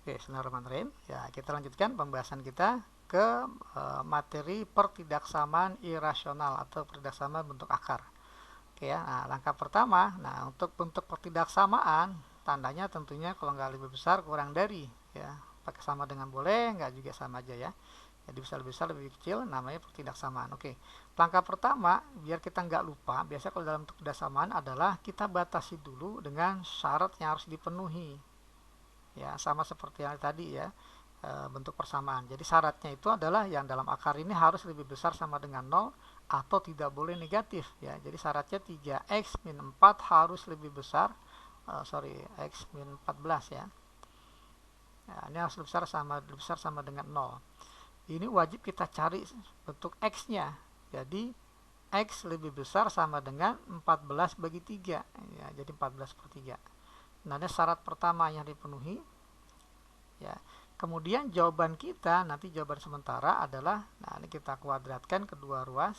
Oke, bismillahirrahmanirrahim. Ya, kita lanjutkan pembahasan kita ke materi pertidaksamaan irasional atau pertidaksamaan bentuk akar. Oke ya, nah langkah pertama, nah untuk bentuk pertidaksamaan, tandanya tentunya kalau nggak lebih besar kurang dari, ya. Pakai sama dengan boleh, nggak juga sama aja ya. Jadi bisa lebih besar, lebih kecil, namanya pertidaksamaan. Oke, langkah pertama, biar kita nggak lupa, biasanya kalau dalam bentuk pertidaksamaan adalah kita batasi dulu dengan syarat yang harus dipenuhi. Ya, sama seperti yang tadi ya, bentuk persamaan. Jadi syaratnya itu adalah yang dalam akar ini harus lebih besar sama dengan 0 atau tidak boleh negatif ya. Jadi syaratnya 3x min 4 harus lebih besar, x min 14 ya. Nah, ini harus lebih besar sama dengan 0. Ini wajib kita cari bentuk x-nya. Jadi x lebih besar sama dengan 14 bagi 3 ya, jadi 14/3. Nah, ini syarat pertama yang dipenuhi ya. Kemudian jawaban kita nanti jawaban sementara adalah, nah ini kita kuadratkan kedua ruas,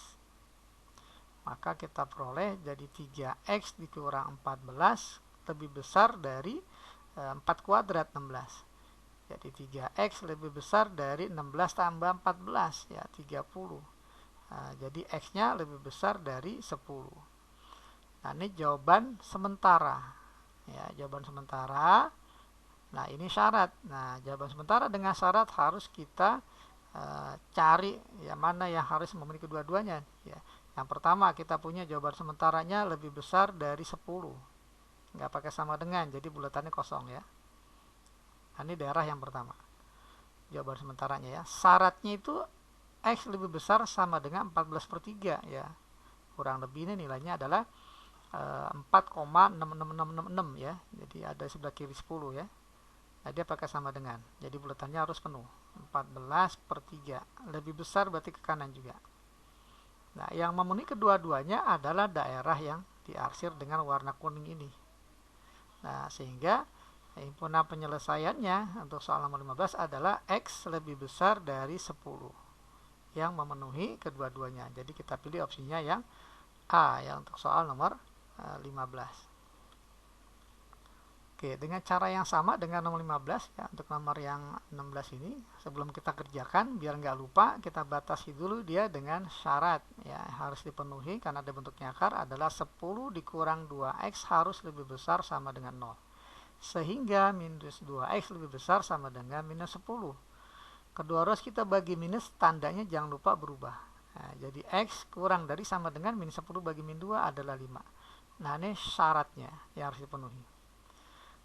maka kita peroleh jadi 3x dikurang 14 lebih besar dari 4 kuadrat 16. Jadi 3x lebih besar dari 16 tambah 14 ya 30. Nah, jadi x-nya lebih besar dari 10. Nah, ini jawaban sementara. Ya, jawaban sementara. Nah, ini syarat. Nah, jawaban sementara dengan syarat harus kita cari ya mana yang harus memenuhi kedua-duanya ya. Yang pertama kita punya jawaban sementaranya lebih besar dari 10. Nggak pakai sama dengan, jadi bulatannya kosong ya. Nah, ini daerah yang pertama. Jawaban sementaranya ya. Syaratnya itu x lebih besar sama dengan 14/3 ya. Kurang lebih ini nilainya adalah 4,66666 ya. Jadi ada sebelah kiri 10 ya. Nah, dia pakai sama dengan. Jadi bulatannya harus penuh. 14/3. Lebih besar berarti ke kanan juga. Nah, yang memenuhi kedua-duanya adalah daerah yang diarsir dengan warna kuning ini. Nah, sehingga himpunan penyelesaiannya untuk soal nomor 15 adalah x lebih besar dari 10. Yang memenuhi kedua-duanya. Jadi kita pilih opsinya yang A ya untuk soal nomor 15. Oke, dengan cara yang sama dengan nomor 15 ya, untuk nomor yang 16 ini sebelum kita kerjakan biar nggak lupa kita batasi dulu dia dengan syarat ya harus dipenuhi karena ada bentuknya akar adalah 10 dikurang 2x harus lebih besar sama dengan 0. Sehingga minus 2x lebih besar sama dengan minus 10. Kedua ruas kita bagi minus, tandanya jangan lupa berubah. Nah, jadi x kurang dari sama dengan min 10 bagi min 2 adalah 5. Nah, ini syaratnya yang harus dipenuhi.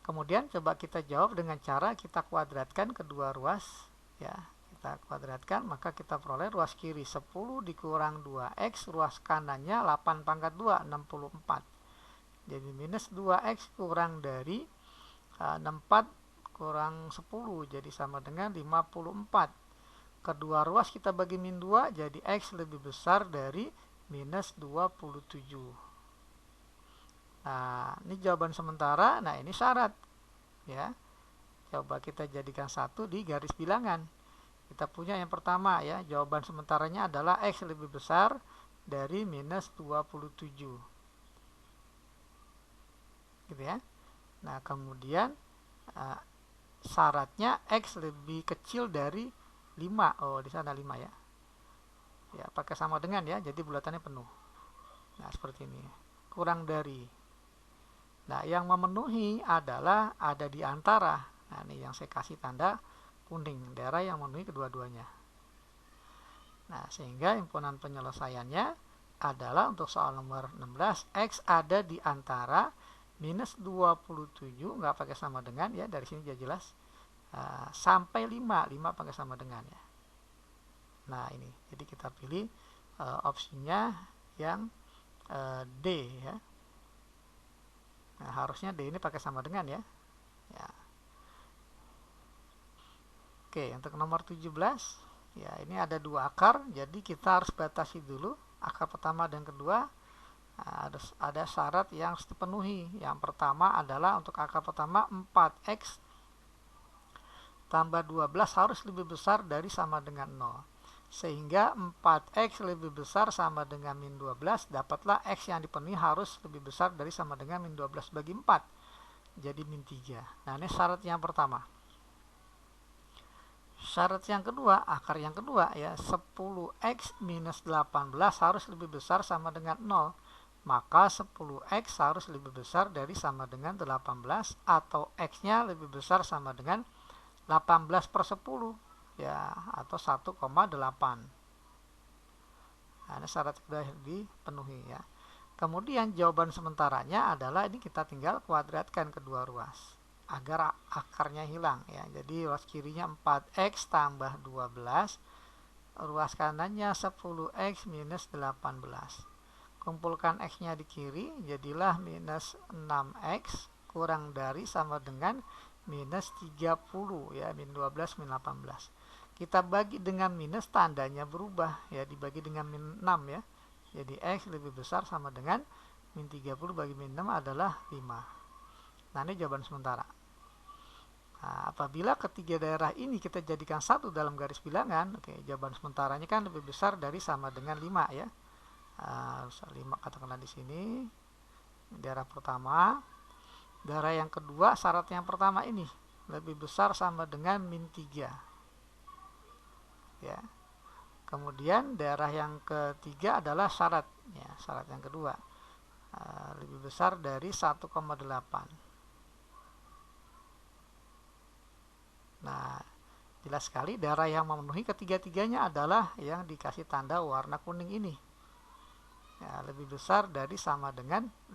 Kemudian coba kita jawab dengan cara kita kuadratkan kedua ruas ya. Kita kuadratkan, maka kita peroleh ruas kiri 10 dikurang 2x, ruas kanannya 8 pangkat 2, 64. Jadi minus 2x kurang dari 64 kurang 10 jadi sama dengan 54. Kedua ruas kita bagi min 2 jadi x lebih besar dari minus 27. Nah, ini jawaban sementara. Nah, ini syarat ya. Coba kita jadikan satu di garis bilangan. Kita punya yang pertama ya, jawaban sementaranya adalah x lebih besar dari minus 27. Gitu ya. Nah, kemudian syaratnya x lebih kecil dari 5. Oh, di sana 5 ya. Ya, pakai sama dengan ya. Jadi bulatannya penuh. Nah, seperti ini. Kurang dari. Nah, yang memenuhi adalah ada di antara. Nah, ini yang saya kasih tanda kuning, daerah yang memenuhi kedua-duanya. Nah, sehingga himpunan penyelesaiannya adalah untuk soal nomor 16, x ada di antara minus 27, nggak pakai sama dengan ya, dari sini jelas, sampai 5 pakai sama dengan ya. Nah, ini, jadi kita pilih opsinya yang D ya. Nah, harusnya D ini pakai sama dengan ya. Ya. Oke, untuk nomor 17, ya ini ada dua akar, jadi kita harus batasi dulu akar pertama dan kedua. Nah, ada syarat yang harus dipenuhi. Yang pertama adalah untuk akar pertama 4x tambah 12 harus lebih besar dari sama dengan 0. Sehingga 4x lebih besar sama dengan min 12, dapatlah x yang dipenuhi harus lebih besar dari sama dengan min 12 bagi 4. Jadi min 3. Nah, ini syarat yang pertama. syarat yang kedua, akar yang kedua ya, 10x minus 18 harus lebih besar sama dengan 0. Maka 10x harus lebih besar dari sama dengan 18 atau x-nya lebih besar sama dengan 18/10 ya, atau 1,8. Nah, ini syarat sudah dipenuhi ya. Kemudian jawaban sementaranya adalah ini kita tinggal kuadratkan kedua ruas agar akarnya hilang ya. Jadi ruas kirinya 4x tambah 12, ruas kanannya 10x minus 18. Kumpulkan x-nya di kiri, jadilah minus 6x kurang dari sama dengan minus 30 ya, min 12 min 18. Kita bagi dengan minus, tandanya berubah ya, dibagi dengan min 6 ya. Jadi x lebih besar sama dengan min 30 bagi min 6 adalah 5. Nah, ini jawaban sementara. Nah, apabila ketiga daerah ini kita jadikan satu dalam garis bilangan, oke, jawaban sementaranya kan lebih besar dari sama dengan 5 ya. 5 katakanlah di sini daerah pertama. Daerah yang kedua, syarat yang pertama ini lebih besar sama dengan min 3 ya. Kemudian daerah yang ketiga adalah syarat ya, syarat yang kedua lebih besar dari 1,8. Nah, jelas sekali daerah yang memenuhi ketiga-tiganya adalah yang dikasih tanda warna kuning ini ya, lebih besar dari sama dengan 5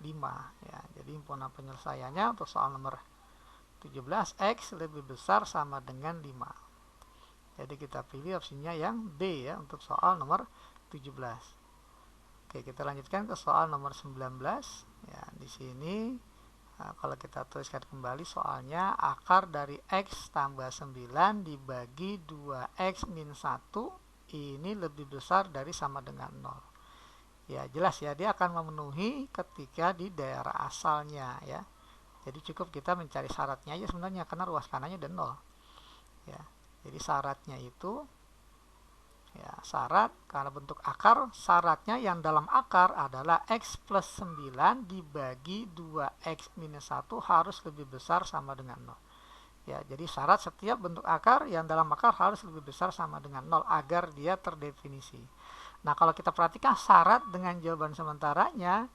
ya. Jadi himpunan penyelesaiannya untuk soal nomor 17, x lebih besar sama dengan 5. Jadi kita pilih opsinya yang B ya untuk soal nomor 17. Oke, kita lanjutkan ke soal nomor 19 ya. Di sini kalau kita tuliskan kembali soalnya, akar dari x tambah 9 dibagi 2x min 1 ini lebih besar dari sama dengan 0. Ya, jelas ya, dia akan memenuhi ketika di daerah asalnya ya. Jadi cukup kita mencari syaratnya aja sebenarnya, karena ruas kanannya udah 0 ya. Jadi syaratnya itu ya, syarat karena bentuk akar, syaratnya yang dalam akar adalah x plus 9 dibagi 2x minus 1 harus lebih besar sama dengan 0 ya. Jadi syarat setiap bentuk akar yang dalam akar harus lebih besar sama dengan 0 agar dia terdefinisi. Nah, kalau kita perhatikan syarat dengan jawaban sementaranya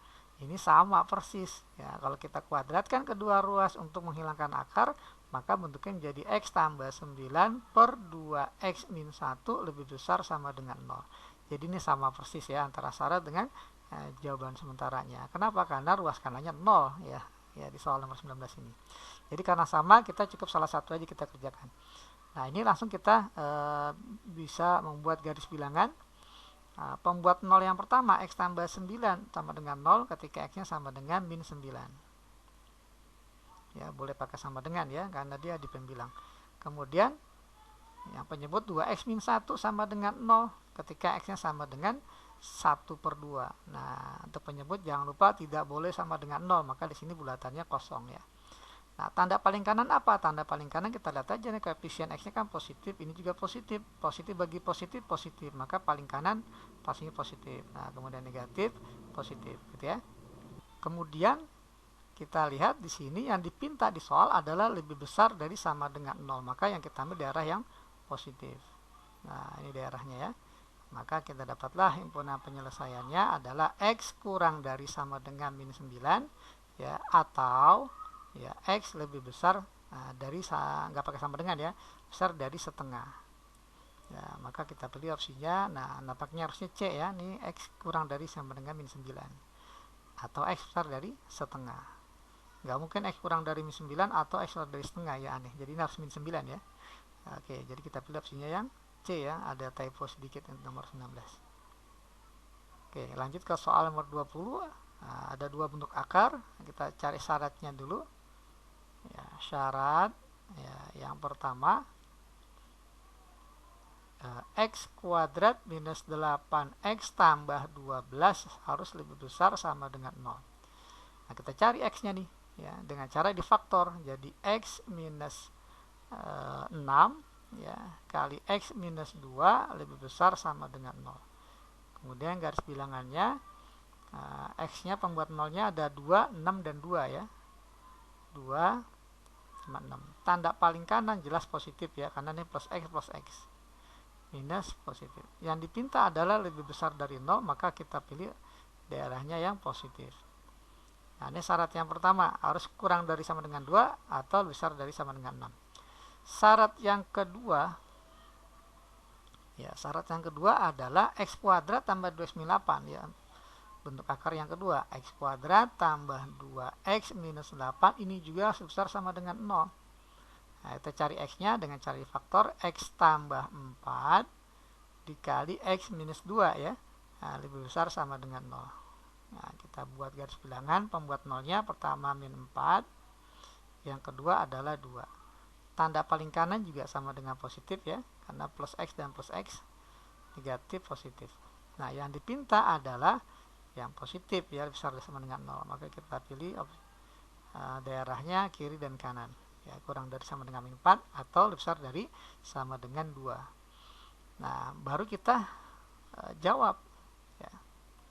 ini sama persis ya. Kalau kita kuadratkan kedua ruas untuk menghilangkan akar, maka bentuknya menjadi x tambah 9 per 2x min 1 lebih besar sama dengan 0. Jadi ini sama persis ya antara syarat dengan jawaban sementaranya. Kenapa? Karena ruas kanannya 0 ya, di soal nomor 19 ini. Jadi karena sama, kita cukup salah satu aja kita kerjakan. Nah, ini langsung kita bisa membuat garis bilangan. Pembuat 0 yang pertama, x tambah 9 sama dengan 0 ketika x-nya sama dengan min 9. Ya, boleh pakai sama dengan ya, karena dia di pembilang. Kemudian yang penyebut 2x min 1 sama dengan 0 ketika x-nya sama dengan 1/2. Nah, untuk penyebut jangan lupa tidak boleh sama dengan 0, maka di sini bulatannya kosong ya. Nah, tanda paling kanan apa? Tanda paling kanan kita lihat aja nih, koefisien x-nya kan positif, ini juga positif. Positif bagi positif, positif. Maka paling kanan pastinya positif. Nah, kemudian negatif, positif gitu ya. Kemudian kita lihat di sini yang dipinta di soal adalah lebih besar dari sama dengan 0. Maka yang kita ambil daerah yang positif. Nah, ini daerahnya ya. Maka kita dapatlah himpunan penyelesaiannya adalah x kurang dari sama dengan min 9 ya, atau ya x lebih besar dari, nggak pakai sama dengan ya, besar dari setengah ya. Maka kita pilih opsinya. Nah, nampaknya harusnya C ya, ini x kurang dari sama dengan min 9 atau x besar dari setengah. Nggak mungkin x kurang dari min 9 atau x besar dari setengah ya, aneh. Jadi ini harus min 9 ya. Oke, jadi kita pilih opsinya yang C ya, ada typo sedikit untuk nomor 19. Oke, lanjut ke soal nomor 20. Ada dua bentuk akar, kita cari syaratnya dulu ya. Syarat ya, yang pertama x kuadrat minus 8x tambah 12 harus lebih besar sama dengan 0. Nah, kita cari x-nya nih ya, dengan cara difaktor. Jadi x minus 6 ya kali x minus 2 lebih besar sama dengan 0. Kemudian garis bilangannya, x-nya pembuat 0-nya ada 2, 6, dan 2 ya. 2, 6. Tanda paling kanan jelas positif ya, karena ini plus X, minus positif. Yang dipinta adalah lebih besar dari 0, maka kita pilih daerahnya yang positif. Nah, ini syarat yang pertama, harus kurang dari sama dengan 2 atau besar dari sama dengan 6. Syarat yang kedua, adalah X kuadrat tambah 298 ya. Bentuk akar yang kedua, X kuadrat tambah 2X minus 8, ini juga besar sama dengan 0. Nah, kita cari X-nya dengan cari faktor X tambah 4 dikali X minus 2 ya. Nah, lebih besar sama dengan 0. Nah, kita buat garis bilangan, pembuat nolnya pertama min 4, yang kedua adalah 2. Tanda paling kanan juga sama dengan positif ya, karena plus X dan plus X, negatif positif. Nah, yang dipinta adalah yang positif ya, besar sama dengan 0, maka kita pilih daerahnya kiri dan kanan ya, kurang dari sama dengan min 4 atau lebih besar dari sama dengan 2. Nah, baru kita jawab ya.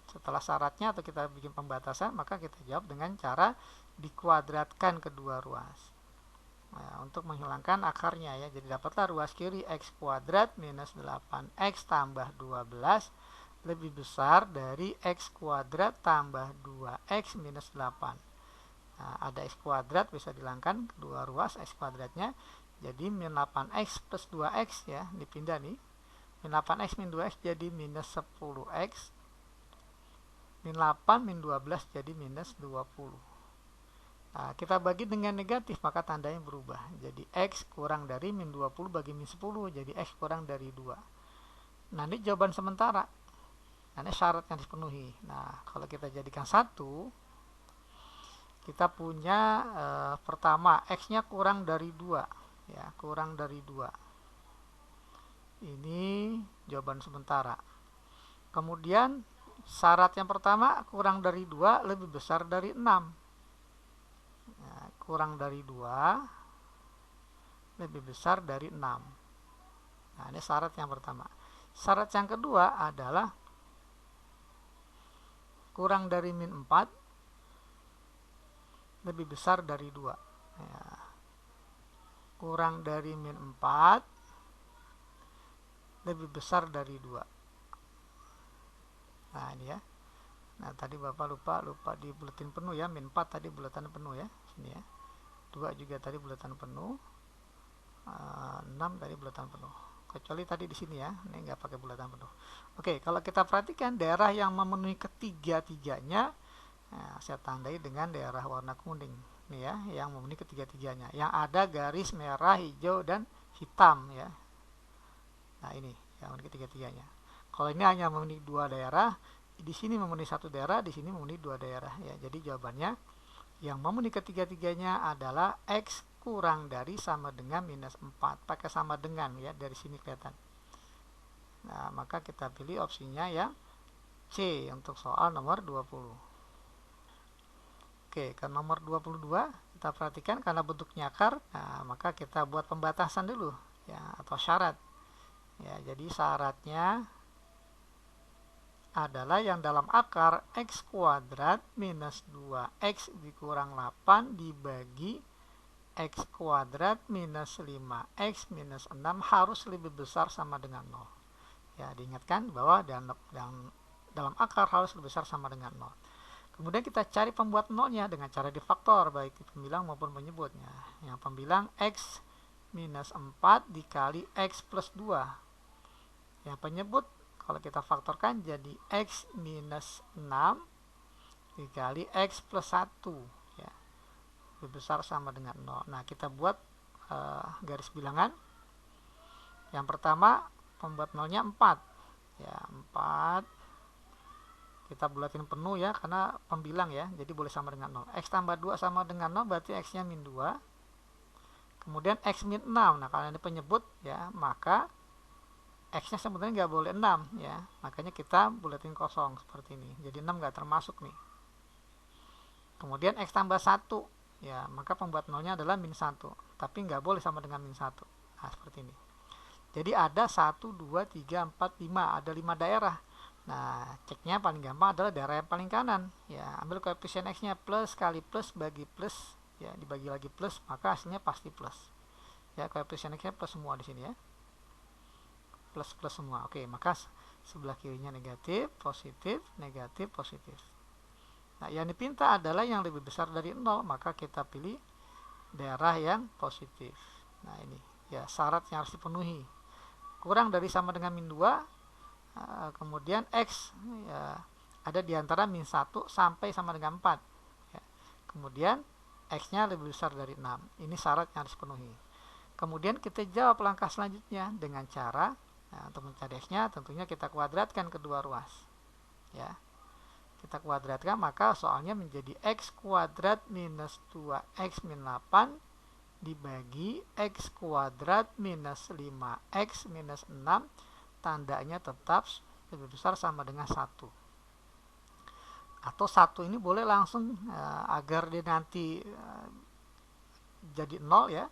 Setelah syaratnya atau kita bikin pembatasan, maka kita jawab dengan cara dikuadratkan kedua ruas. Nah, untuk menghilangkan akarnya ya, jadi dapatlah ruas kiri X kuadrat minus 8X tambah 12 lebih besar dari X kuadrat tambah 2X minus 8. Nah, ada X kuadrat bisa dihilangkan kedua ruas X kuadratnya, jadi min 8X plus 2X ya, dipindah nih, min 8X min 2X jadi minus 10X, min 8 min 12 jadi minus 20. Nah, kita bagi dengan negatif, maka tandanya berubah. Jadi X kurang dari min 20 bagi min 10, jadi X kurang dari 2. Nah, ini jawaban sementara. Nah, ini syarat yang dipenuhi. Nah, kalau kita jadikan 1, kita punya pertama, X-nya kurang dari 2. Ya, kurang dari 2. Ini jawaban sementara. Kemudian, syarat yang pertama, kurang dari 2 lebih besar dari 6. Kurang dari 2 lebih besar dari 6. Nah, ini syarat yang pertama. Syarat yang kedua adalah kurang dari min 4 lebih besar dari 2 ya. Kurang dari min 4 lebih besar dari 2. Nah, ini ya. Nah, tadi Bapak lupa di buletin penuh ya, min 4 tadi bulatan penuh ya, sini ya. 2 juga tadi bulatan penuh, 6 tadi bulatan penuh, kecuali tadi di sini ya, ini nggak pakai bulatan penuh. Oke, kalau kita perhatikan daerah yang memenuhi ketiga-tiganya, nah, saya tandai dengan daerah warna kuning nih ya, yang memenuhi ketiga-tiganya, yang ada garis merah, hijau, dan hitam ya. Nah, ini yang memenuhi ketiga-tiganya. Kalau ini hanya memenuhi 2 daerah, di sini memenuhi 1 daerah, di sini memenuhi 2 daerah ya. Jadi jawabannya yang memenuhi ketiga-tiganya adalah X kurang dari sama dengan minus 4. Pakai sama dengan ya, dari sini kelihatan. Nah, maka kita pilih opsinya yang C untuk soal nomor 20. Oke, ke nomor 22 kita perhatikan karena bentuknya akar, nah, maka kita buat pembatasan dulu ya, atau syarat. Ya, jadi syaratnya adalah yang dalam akar X kuadrat minus 2X dikurang 8 dibagi X kuadrat minus 5X minus 6 harus lebih besar sama dengan 0. Ya, diingatkan bahwa dalam akar harus lebih besar sama dengan 0. Kemudian kita cari pembuat nolnya dengan cara difaktor, baik di pembilang maupun penyebutnya. Yang pembilang X minus 4 dikali X plus 2. Yang penyebut kalau kita faktorkan jadi X minus 6 dikali X plus 1 ya, lebih besar sama dengan 0. Nah, kita buat garis bilangan. Yang pertama, pembuat nolnya 4 ya, 4 kita bulatin penuh ya, karena pembilang ya, jadi boleh sama dengan 0. X tambah 2 sama dengan 0 berarti X nya min 2. Kemudian X min 6, nah kalau ini penyebut ya, maka X nya sebenarnya nggak boleh 6 ya, makanya kita bulatin kosong seperti ini, jadi 6 nggak termasuk nih. Kemudian X tambah 1 ya, maka pembuat nolnya adalah min 1, tapi nggak boleh sama dengan min 1. Nah, seperti ini. Jadi ada 1, 2, 3, 4, 5, ada 5 daerah. Nah, ceknya paling gampang adalah daerah yang paling kanan ya, ambil koefisien X nya plus kali plus bagi plus ya dibagi lagi plus, maka hasilnya pasti plus. Ya, koefisien X-nya plus semua di sini ya. Plus semua. Oke, maka sebelah kirinya negatif, positif, negatif, positif. Nah, yang dipinta adalah yang lebih besar dari 0, maka kita pilih daerah yang positif. Nah, ini ya syarat yang harus dipenuhi. Kurang dari sama dengan min 2, kemudian X ya, ada di antara min 1 sampai sama dengan 4. Ya. Kemudian X-nya lebih besar dari 6. Ini syarat yang harus dipenuhi. Kemudian kita jawab langkah selanjutnya dengan cara, untuk mencari X-nya tentunya kita kuadratkan kedua ruas. Ya. Kita kuadratkan, maka soalnya menjadi X kuadrat minus 2X min 8 dibagi X kuadrat minus 5X minus 6, tandanya tetap lebih besar sama dengan 1. Atau 1 ini boleh langsung agar dia nanti jadi 0 ya,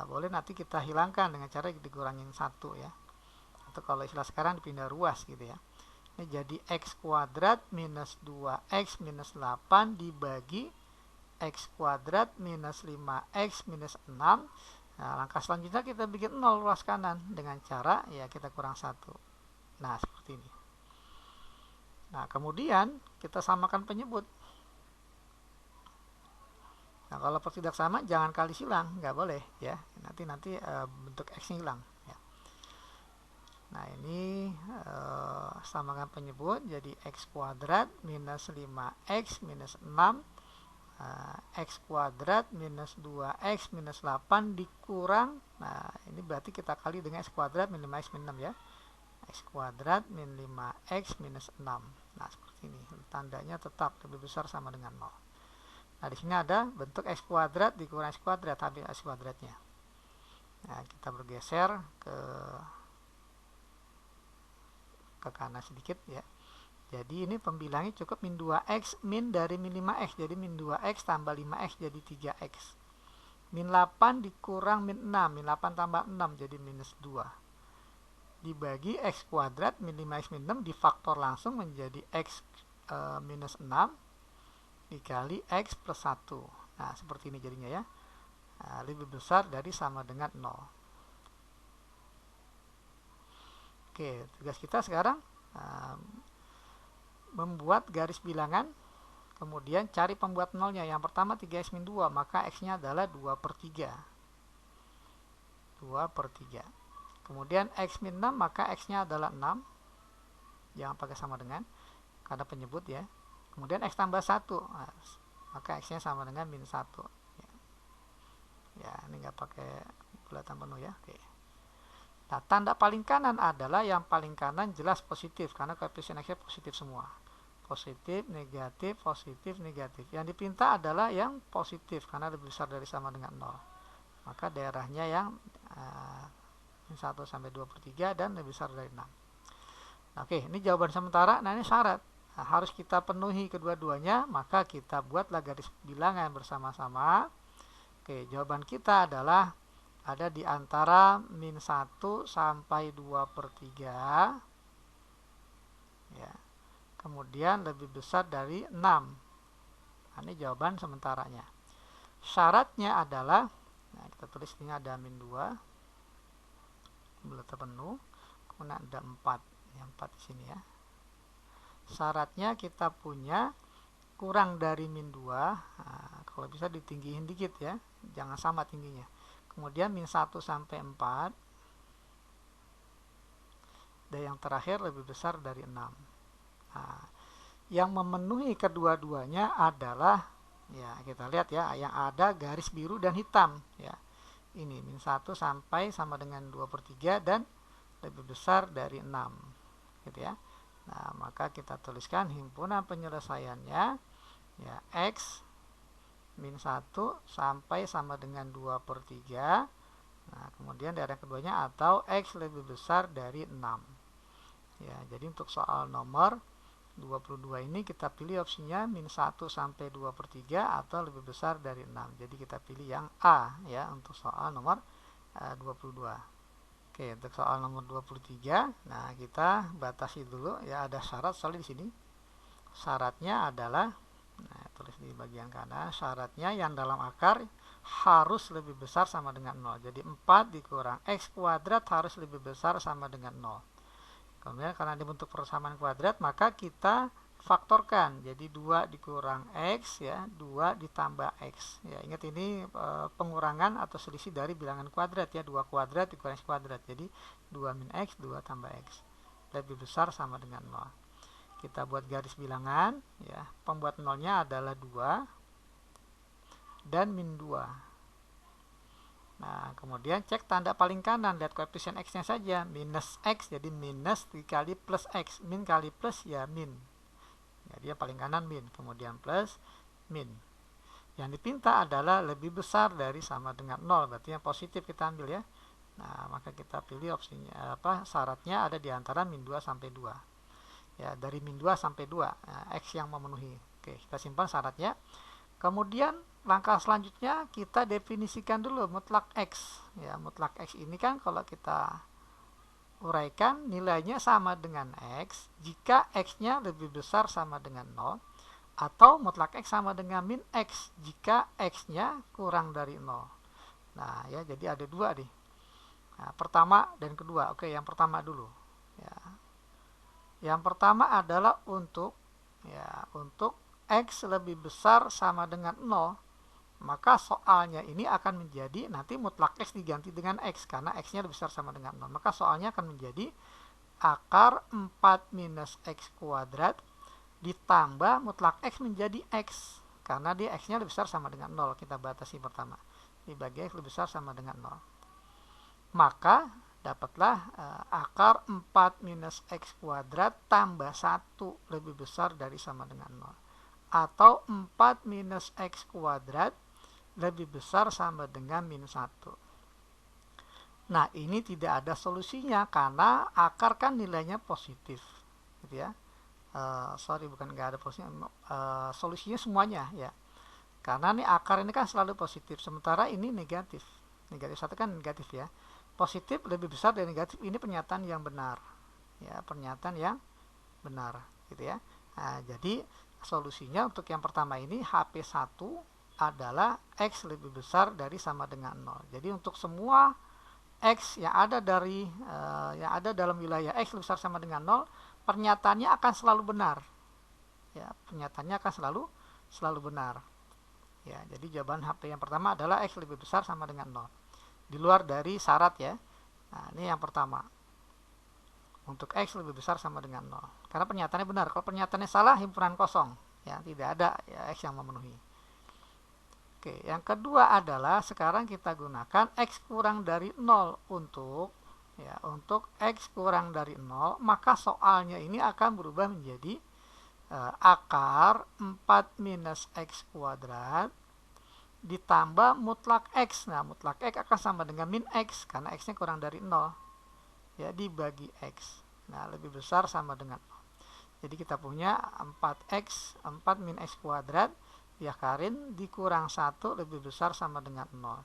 boleh nanti kita hilangkan dengan cara dikurangin 1 ya. Atau kalau istilah sekarang dipindah ruas gitu ya. Ini jadi X kuadrat minus 2X minus 8 dibagi X kuadrat minus 5X minus 6. Nah, langkah selanjutnya kita bikin 0 ruas kanan dengan cara ya kita kurang 1. Nah, seperti ini. Nah, kemudian kita samakan penyebut. Nah, kalau tidak sama jangan kali silang, nggak boleh ya. Nanti bentuk X-nya hilang ya. Nah, ini samakan penyebut jadi X kuadrat minus 5X minus 6 X kuadrat minus 2X minus 8 dikurang, nah ini berarti kita kali dengan X kuadrat min 5X min 6 ya. X kuadrat min 5X minus 6. Nah, seperti ini. Tandanya tetap lebih besar sama dengan 0. Nah, di sini ada bentuk X kuadrat dikurang X kuadrat, habis X kuadratnya. Nah, kita bergeser ke kanan sedikit ya. Jadi ini pembilangnya cukup min 2X min dari min 5X. Jadi min 2X tambah 5X jadi 3X. Min 8 dikurang min 6. Min 8 tambah 6 jadi minus 2. Dibagi X kuadrat min 5X min 6 difaktor langsung menjadi X minus 6 dikali X plus 1. Nah, seperti ini jadinya ya. Nah, lebih besar dari sama dengan 0. Oke, tugas kita sekarang membuat garis bilangan, kemudian cari pembuat nolnya. Yang pertama 3X min 2, maka X-nya adalah 2/3. 2/3. Kemudian X min 6, maka X-nya adalah 6. Jangan pakai sama dengan, karena penyebut ya. Kemudian X tambah 1, maka X-nya sama dengan min 1. Ya, ini nggak pakai bulatan penuh ya. Oke. Nah, tanda paling kanan adalah yang paling kanan jelas positif, karena koefisien X-nya positif semua. Positif, negatif, positif, negatif. Yang dipinta adalah yang positif, karena lebih besar dari sama dengan 0. Maka daerahnya yang 1 sampai 2/3 dan lebih besar dari 6. Oke, ini jawaban sementara. Nah, ini syarat. Nah, harus kita penuhi kedua-duanya, maka kita buatlah garis bilangan bersama-sama. Oke, jawaban kita adalah ada di antara min 1 sampai 2/3 ya. Kemudian lebih besar dari 6. Nah, ini jawaban sementaranya. Syaratnya adalah, nah kita tulis ini ada min 2 bulatan penuh, kemudian ada 4. Yang 4 di sini ya. Syaratnya kita punya kurang dari min 2. Nah, kalau bisa ditinggiin dikit ya, jangan sama tingginya. Kemudian min 1 sampai 4. Dan yang terakhir lebih besar dari 6. Nah, yang memenuhi kedua-duanya adalah, ya kita lihat ya, yang ada garis biru dan hitam ya. Ini min 1 sampai sama dengan 2/3 dan lebih besar dari 6 gitu ya. Nah, maka kita tuliskan himpunan penyelesaiannya ya X min 1 sampai sama dengan 2/3. Nah, kemudian daerah keduanya atau X lebih besar dari 6. Ya, jadi untuk soal nomor 22 ini kita pilih opsinya min 1 sampai 2/3 atau lebih besar dari 6. Jadi kita pilih yang A ya untuk soal nomor 22. Oke, untuk soal nomor 23, nah kita batasi dulu ya, ada syarat soalnya di sini. Syaratnya adalah, nah tulis di bagian kanan. Syaratnya yang dalam akar harus lebih besar sama dengan 0. Jadi 4 dikurang X kuadrat harus lebih besar sama dengan 0. Kemudian karena dibentuk persamaan kuadrat, maka kita faktorkan. Jadi 2 dikurang X, ya, 2 ditambah X. Ya, ingat ini pengurangan atau selisih dari bilangan kuadrat, ya, 2 kuadrat dikurang X kuadrat. Jadi 2 min X, 2 tambah X. Lebih besar sama dengan 0. Kita buat garis bilangan, ya. Pembuat nolnya adalah 2 dan min 2. Nah, kemudian cek tanda paling kanan, lihat koefisien X-nya saja, minus X, jadi minus dikali plus X, min kali plus ya min. Jadi yang paling kanan min, kemudian plus min. Yang dipinta adalah lebih besar dari sama dengan 0, berarti yang positif kita ambil, ya. Nah, maka kita pilih opsinya, syaratnya ada di antara min 2 sampai 2. Ya, dari min 2 sampai 2, nah, X yang memenuhi. Oke, kita simpan syaratnya. Kemudian langkah selanjutnya kita definisikan dulu mutlak X. Ya, mutlak X ini kan kalau kita uraikan nilainya sama dengan X jika X-nya lebih besar sama dengan 0, atau mutlak X sama dengan min X jika X-nya kurang dari 0. Nah, ya, jadi ada dua nih. Nah, pertama dan kedua. Oke, yang pertama dulu. Ya. Yang pertama adalah untuk X lebih besar sama dengan 0, maka soalnya ini akan menjadi nanti mutlak X diganti dengan X karena X-nya lebih besar sama dengan 0. Maka soalnya akan menjadi akar 4 minus X kuadrat ditambah mutlak X menjadi X karena dia X-nya lebih besar sama dengan 0. Kita batasi pertama. Dibagi X lebih besar sama dengan 0. Maka dapatlah akar 4 minus X kuadrat tambah 1 lebih besar dari sama dengan 0. Atau 4 minus X kuadrat lebih besar sama dengan min 1. Nah, ini tidak ada solusinya karena akar kan nilainya positif, gitu ya. Bukan nggak ada solusinya semuanya, ya. Karena nih akar ini kan selalu positif, sementara ini negatif. Negatif 1 kan negatif, ya. Positif lebih besar dari negatif, ini pernyataan yang benar. Ya, pernyataan yang benar, gitu ya. Nah, jadi solusinya untuk yang pertama ini HP1 adalah X lebih besar dari sama dengan 0. Jadi untuk semua X yang ada dalam wilayah X lebih besar sama dengan 0, pernyataannya akan selalu benar. Ya, pernyataannya akan selalu benar. Ya, jadi jawaban HP yang pertama adalah X lebih besar sama dengan 0. Di luar dari syarat, ya. Nah, ini yang pertama. Untuk X lebih besar sama dengan 0. Karena pernyataannya benar. Kalau pernyataannya salah, himpunan kosong. Ya, tidak ada ya, X yang memenuhi. Oke, yang kedua adalah sekarang kita gunakan X kurang dari 0 untuk X kurang dari 0, maka soalnya ini akan berubah menjadi akar 4 minus X kuadrat ditambah mutlak X. Nah, mutlak X akan sama dengan min X karena X-nya kurang dari 0. Ya, dibagi X. Nah, lebih besar sama dengan 0. Jadi kita punya 4X, 4 min X kuadrat diakarin dikurang 1 lebih besar sama dengan 0.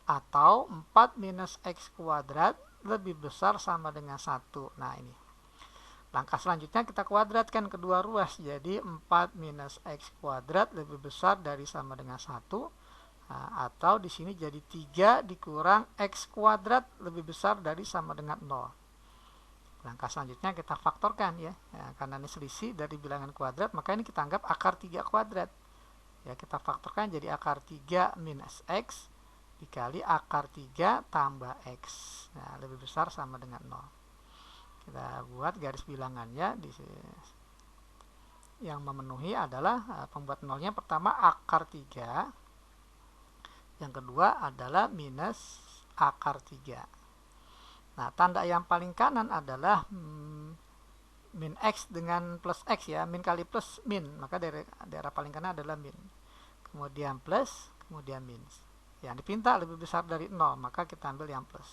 Atau 4 minus X kuadrat lebih besar sama dengan 1. Nah, ini. Langkah selanjutnya kita kuadratkan kedua ruas. Jadi 4 minus X kuadrat lebih besar dari sama dengan 1. Nah, atau di sini jadi 3 dikurang X kuadrat lebih besar dari sama dengan 0. Langkah selanjutnya kita faktorkan, ya. Karena ini selisih dari bilangan kuadrat, maka ini kita anggap akar 3 kuadrat. Ya, kita faktorkan jadi akar 3 minus X dikali akar 3 tambah X. Nah, lebih besar sama dengan 0. Kita buat garis bilangannya di sini. Yang memenuhi adalah pembuat nolnya pertama akar 3. Yang kedua adalah minus akar 3. Nah, tanda yang paling kanan adalah min X dengan plus X, ya. Min kali plus min. Maka daerah paling kanan adalah min. Kemudian plus, kemudian min. Yang dipinta lebih besar dari 0, maka kita ambil yang plus.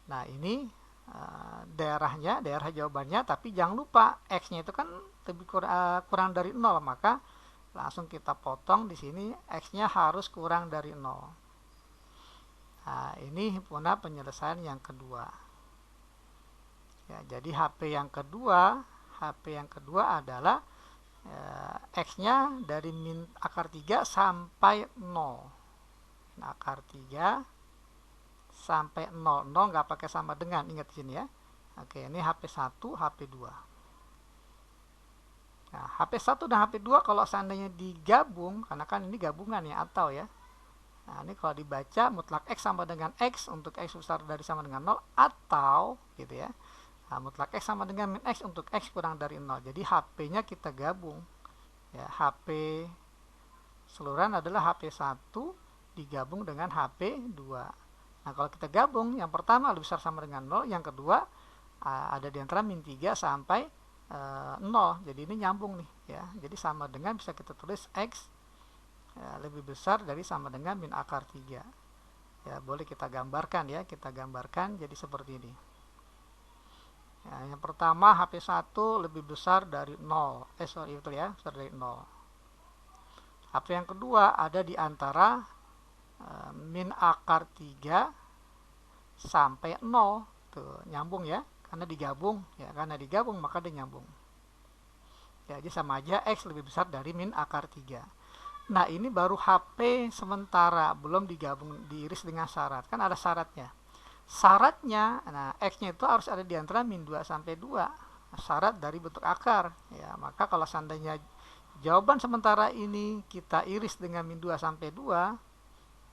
Nah, ini daerah jawabannya, tapi jangan lupa X-nya itu kan lebih kurang dari 0, maka langsung kita potong di sini X-nya harus kurang dari 0. Nah, ini himpunan penyelesaian yang kedua. Ya, jadi HP yang kedua adalah X-nya dari min akar 3 sampai 0. Min akar 3 sampai 0. 0 nggak pakai sama dengan, ingat di sini ya. Oke, ini HP1, HP2. Nah, HP1 dan HP2 kalau seandainya digabung, karena kan ini gabungan ya, atau ya. Nah, ini kalau dibaca mutlak X sama dengan X untuk X besar dari sama dengan 0, atau gitu ya. Nah, mutlak X sama dengan min X untuk X kurang dari 0. Jadi HP-nya kita gabung. Ya, HP seluruhan adalah HP1 digabung dengan HP2. Nah, kalau kita gabung, yang pertama lebih besar sama dengan 0, yang kedua ada di antara min 3 sampai 0. Jadi ini nyambung nih ya. Jadi sama dengan bisa kita tulis X lebih besar dari sama dengan min akar 3. Ya, boleh kita gambarkan ya. Kita gambarkan jadi seperti ini. Ya, yang pertama HP1 lebih besar dari 0. Betul ya, besar dari 0. HP yang kedua ada di antara min akar 3 sampai 0. Tuh, nyambung ya. Karena digabung ya, karena digabung maka dia nyambung. Ya, jadi sama aja X lebih besar dari min akar 3. Nah, ini baru HP sementara, belum digabung, diiris dengan syarat. Kan ada syaratnya. Syaratnya, nah X-nya itu harus ada di antara min 2 sampai 2. Syarat dari bentuk akar. Ya, maka kalau seandainya jawaban sementara ini kita iris dengan min 2 sampai 2.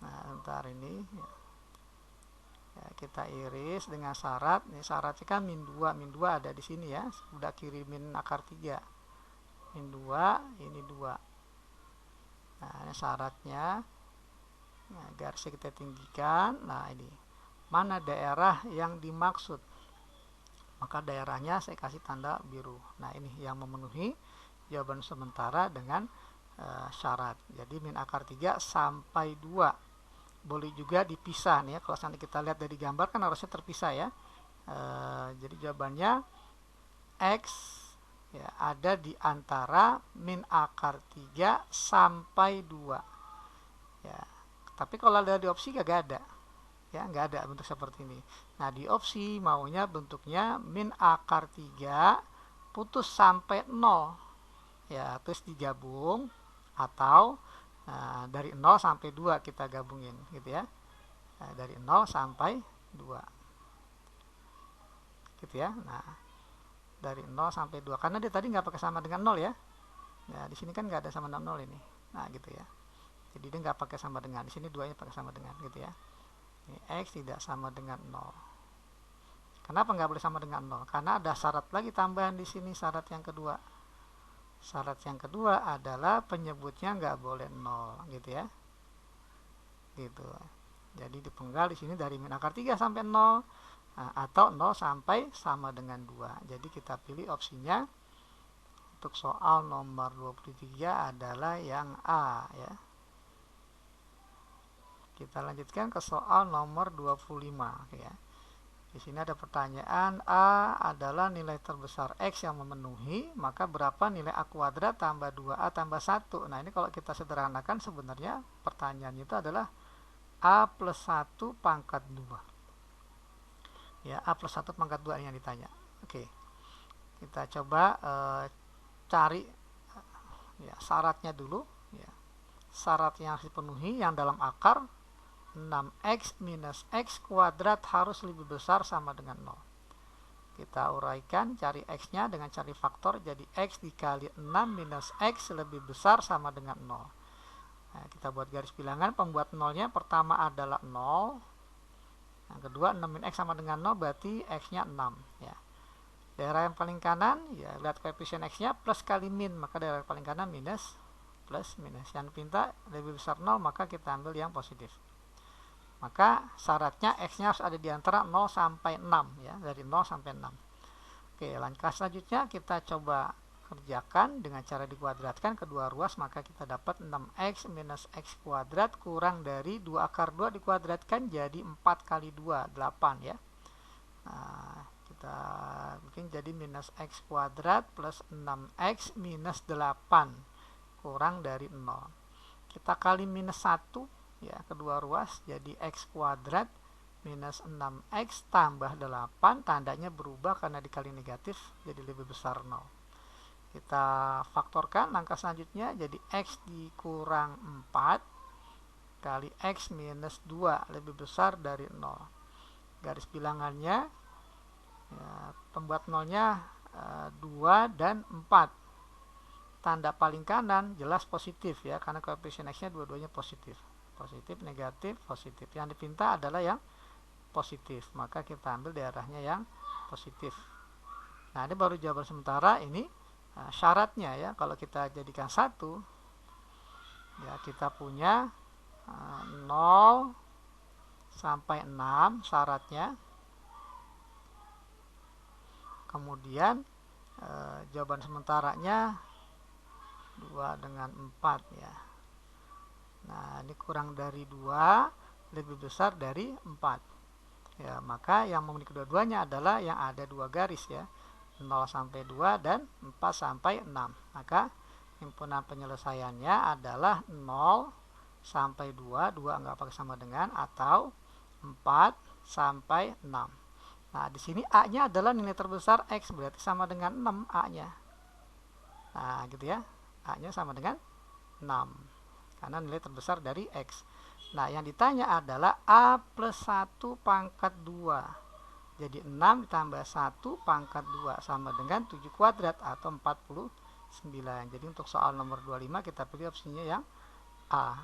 Nah, sebentar ini ya, kita iris dengan syarat. Ini syaratnya kan min 2. Min 2 ada di sini ya. Sudah kiri min akar 3. Min 2, ini 2. Nah, ini syaratnya. Nah, garisnya kita tinggikan. Nah, ini. Mana daerah yang dimaksud? Maka daerahnya saya kasih tanda biru. Nah, ini yang memenuhi jawaban sementara dengan syarat. Jadi min akar 3 sampai 2. Boleh juga dipisah nih ya. Kalau nanti kita lihat dari gambar kan harusnya terpisah ya. Jadi jawabannya X ya, ada di antara min akar 3 sampai 2 ya. Tapi kalau ada di opsi gak ada ya, nggak ada bentuk seperti ini. Nah, di opsi maunya bentuknya min akar 3 putus sampai 0 ya, terus digabung, atau dari 0 sampai 2 kita gabungin gitu ya. Nah, dari 0 sampai 2 gitu ya. Nah, dari 0 sampai 2 karena dia tadi nggak pakai sama dengan 0 ya. Nah, di sini kan nggak ada sama dengan 0 ini. Nah, gitu ya. Jadi dia nggak pakai sama dengan, di sini 2 nya pakai sama dengan gitu ya. Ini X tidak sama dengan 0. Kenapa nggak boleh sama dengan 0? Karena ada syarat lagi tambahan di sini, syarat yang kedua. Syarat yang kedua adalah penyebutnya nggak boleh 0 gitu ya. Gitu. Jadi dipenggal di sini dari min akar 3 sampai 0 atau 0 sampai sama dengan 2. Jadi kita pilih opsinya untuk soal nomor 23 adalah yang A ya. Kita lanjutkan ke soal nomor 25 ya. Di sini ada pertanyaan, A adalah nilai terbesar X yang memenuhi, maka berapa nilai A kuadrat tambah 2A tambah 1? Nah, ini kalau kita sederhanakan sebenarnya pertanyaannya itu adalah A plus 1 pangkat 2. Ya, A plus 1 pangkat 2 yang ditanya. Oke. Kita coba cari ya, syaratnya dulu ya. Syarat yang harus dipenuhi yang dalam akar 6x minus x kuadrat harus lebih besar sama dengan 0. Kita uraikan, cari x-nya dengan cari faktor, jadi x dikali 6 minus x lebih besar sama dengan 0. Nah, kita buat garis bilangan, pembuat 0-nya pertama adalah 0. Yang kedua 6 min x sama dengan 0, berarti x-nya 6 ya. Daerah yang paling kanan ya, lihat koefisien x-nya plus kali min, maka daerah yang paling kanan minus plus minus. Yang pinta lebih besar 0, maka kita ambil yang positif. Maka syaratnya X-nya harus ada di antara 0 sampai 6 ya, dari 0 sampai 6. Oke, langkah selanjutnya kita coba kerjakan dengan cara dikuadratkan kedua ruas, maka kita dapat 6x minus x kuadrat kurang dari 2 akar 2 dikuadratkan jadi 4 kali 2, 8 ya. Nah, kita bikin jadi minus x kuadrat plus 6x minus 8 kurang dari 0. Kita kali minus 1 ya, kedua ruas jadi x kuadrat minus 6x tambah 8, tandanya berubah karena dikali negatif jadi lebih besar 0. kita faktorkan langkah selanjutnya jadi X dikurang 4 kali X minus 2 lebih besar dari 0. Garis bilangannya, ya, pembuat nolnya 2 dan 4. Tanda paling kanan jelas positif ya, karena koefisien X-nya dua-duanya positif. Positif, negatif, positif. Yang dipinta adalah yang positif, maka kita ambil daerahnya yang positif. Nah, ini baru jawaban sementara. Ini syaratnya ya, kalau kita jadikan 1, ya kita punya 0 sampai 6 syaratnya. Kemudian jawaban sementaranya 2 dengan 4 ya. Nah, ini kurang dari 2, lebih besar dari 4. Ya, maka yang memenuhi kedua-duanya adalah yang ada 2 garis ya. 0 sampai 2 dan 4 sampai 6. Maka himpunan penyelesaiannya adalah 0 sampai 2, 2 enggak pakai sama dengan, atau 4 sampai 6. Nah, di sini A-nya adalah nilai terbesar X, berarti sama dengan 6 A-nya. Nah, gitu ya. A-nya sama dengan 6 karena nilai terbesar dari X. Nah, yang ditanya adalah A plus 1 pangkat 2. Jadi 6 ditambah 1 pangkat 2 sama dengan 7 kuadrat atau 49. Jadi untuk soal nomor 25 kita pilih opsinya yang A.